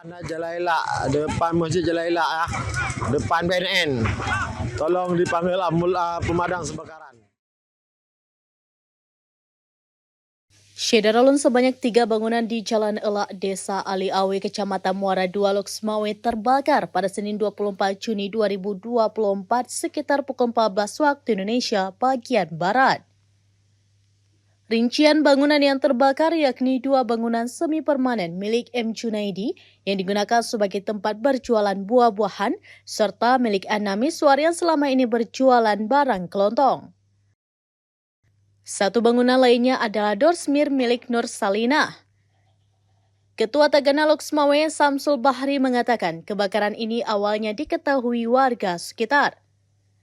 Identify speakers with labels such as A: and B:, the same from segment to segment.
A: Anak Jalaila, depan Masjid Jalaila ya, depan BNN. Tolong dipanggil pemadam kebakaran.
B: Syederalun sebanyak 3 bangunan di Jalan Elak, Desa Ali Awe, Kecamatan Muara II, Loksmawe terbakar pada Senin 24 Juni 2024 sekitar pukul 14 waktu Indonesia bagian Barat. Rincian bangunan yang terbakar yakni 2 bangunan semi permanen milik M. Junaidi yang digunakan sebagai tempat berjualan buah-buahan serta milik Ana Miswar yang selama ini berjualan barang kelontong. Satu bangunan lainnya adalah Dorsmir milik Nur Salinah. Ketua Tagana Loksmawe Samsul Bahri mengatakan kebakaran ini awalnya diketahui warga sekitar.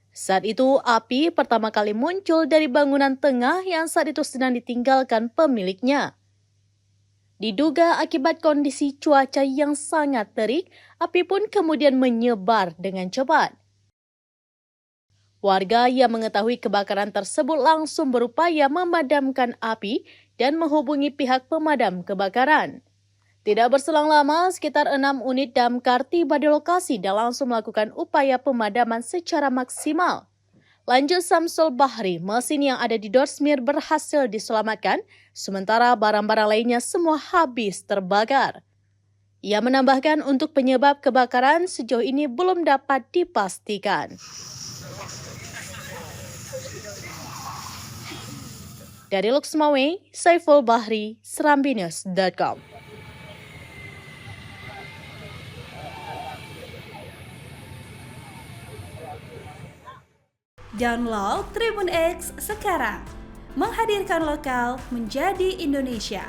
B: Saat itu, api pertama kali muncul dari bangunan tengah yang saat itu sedang ditinggalkan pemiliknya. Diduga akibat kondisi cuaca yang sangat terik, api pun kemudian menyebar dengan cepat. Warga yang mengetahui kebakaran tersebut langsung berupaya memadamkan api dan menghubungi pihak pemadam kebakaran. Tidak berselang lama, sekitar 6 unit damkar tiba di lokasi dan langsung melakukan upaya pemadaman secara maksimal. Lanjut Samsul Bahri, mesin yang ada di Dorsmir berhasil diselamatkan, sementara barang-barang lainnya semua habis terbakar. Ia menambahkan untuk penyebab kebakaran sejauh ini belum dapat dipastikan. Dari Loksmawe, Saiful Bahri, serambinews.com.
C: Download Tribun X sekarang, menghadirkan lokal menjadi Indonesia.